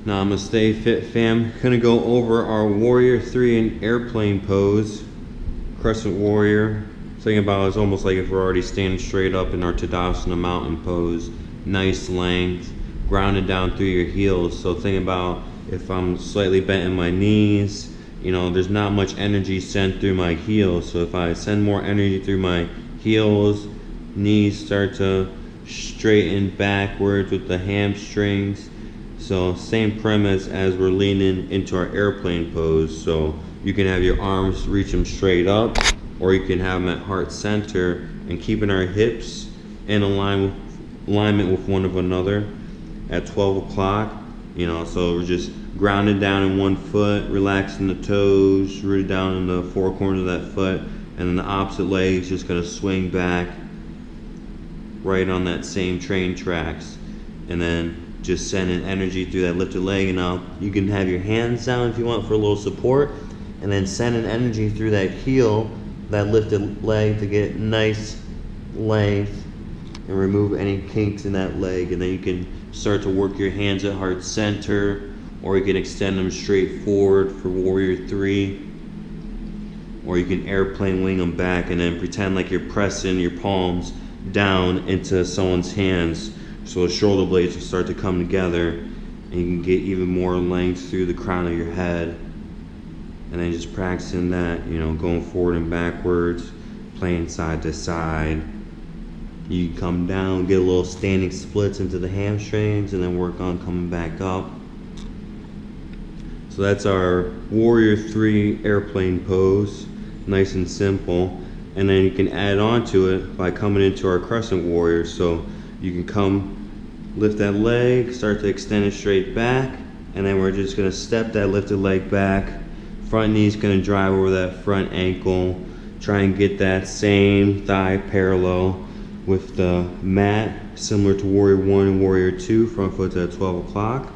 Namaste Fit Fam. Gonna go over our Warrior 3 in airplane pose. Crescent Warrior. Think about it's almost like if we're already standing straight up in our Tadasana mountain pose. Nice length, grounded down through your heels. So think about if I'm slightly bent in my knees, you know, there's not much energy sent through my heels. So if I send more energy through my heels, knees start to straighten backwards with the hamstrings. So same premise as we're leaning into our airplane pose. So you can have your arms reach them straight up, or you can have them at heart center and keeping our hips in alignment with one of another at 12 o'clock. You know, so we're just grounded down in one foot, relaxing the toes, rooted down in the four corners of that foot, and then the opposite leg is just gonna swing back right on that same train tracks. And then just sending energy through that lifted leg, and now you can have your hands down if you want for a little support, and then sending energy through that heel, that lifted leg, to get nice length and remove any kinks in that leg. And then you can start to work your hands at heart center, or you can extend them straight forward for Warrior 3, or you can airplane wing them back and then pretend like you're pressing your palms down into someone's hands. So the shoulder blades will start to come together, and you can get even more length through the crown of your head. And then just practicing that, you know, going forward and backwards, playing side to side. You can come down, get a little standing splits into the hamstrings, and then work on coming back up. So that's our Warrior 3 airplane pose, nice and simple. And then you can add on to it by coming into our Crescent Warrior. So you can come, lift that leg, start to extend it straight back, and then we're just gonna step that lifted leg back. Front knee's gonna drive over that front ankle. Try and get that same thigh parallel with the mat, similar to Warrior 1 and Warrior 2, front foot's at 12 o'clock.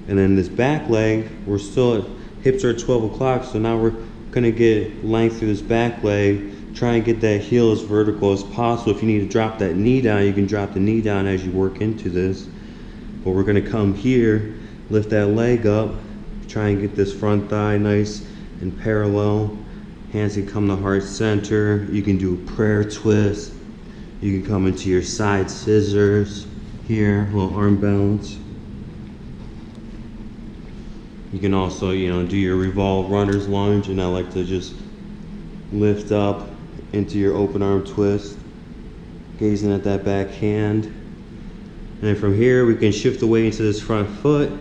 And then this back leg, we're still at, hips are at 12 o'clock, so now we're gonna get length through this back leg. Try and get that heel as vertical as possible. If you need to drop that knee down, you can drop the knee down as you work into this. But we're gonna come here, lift that leg up, try and get this front thigh nice and parallel. Hands can come to heart center. You can do a prayer twist. You can come into your side scissors here, a little arm balance. You can also, you know, do your revolve runner's lunge, and I like to just lift up into your open arm twist, gazing at that back hand. And then from here, we can shift the weight into this front foot,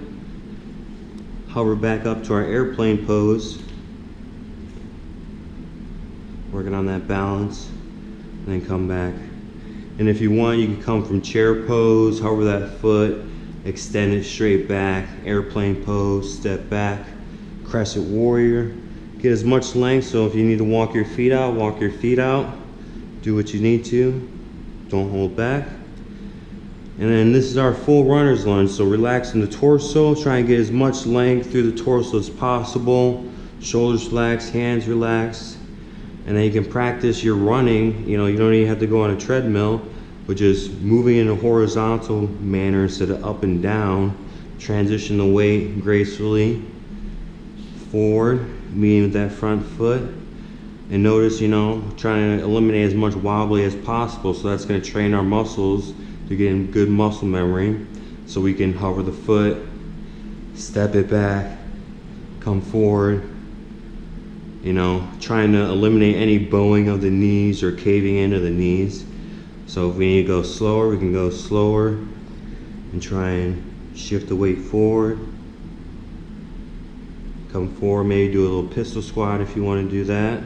hover back up to our airplane pose, working on that balance, and then come back. And if you want, you can come from chair pose, hover that foot, extend it straight back, airplane pose, step back, Crescent Warrior. Get as much length, so if you need to walk your feet out, walk your feet out. Do what you need to, don't hold back. And then this is our full runner's lunge, so relaxing the torso, try and get as much length through the torso as possible. Shoulders relaxed, hands relaxed. And then you can practice your running, you know, you don't even have to go on a treadmill, but just moving in a horizontal manner instead of up and down. Transition the weight gracefully forward, meeting with that front foot. And notice, you know, trying to eliminate as much wobbly as possible, so that's going to train our muscles to get in good muscle memory. So we can hover the foot, step it back, come forward, you know, trying to eliminate any bowing of the knees or caving into the knees. So if we need to go slower, we can go slower and try and shift the weight forward. Come forward, maybe do a little pistol squat if you want to do that.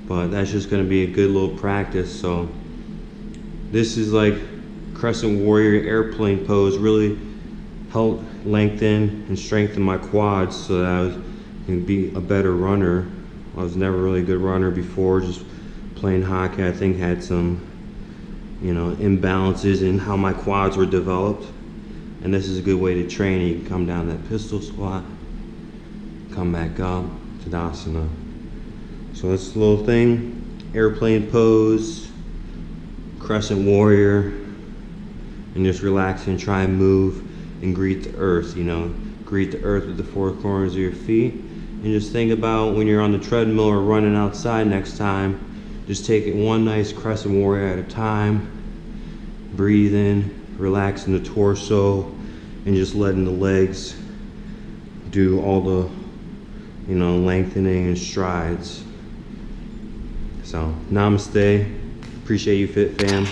But that's just going to be a good little practice. So this is like Crescent Warrior airplane pose, really help lengthen and strengthen my quads so that I can be a better runner. I was never really a good runner before, just playing hockey. I think had some, you know, imbalances in how my quads were developed. And this is a good way to train. You can come down that pistol squat, come back up, Tadasana. So this little thing, airplane pose, Crescent Warrior, and just relax and try and move and greet the earth, you know. Greet the earth with the four corners of your feet. And just think about when you're on the treadmill or running outside next time, just take it one nice crescent warrior at a time. Breathe in, relaxing the torso, and just letting the legs do all the, you know, lengthening and strides. So, namaste. Appreciate you, Fit Fam.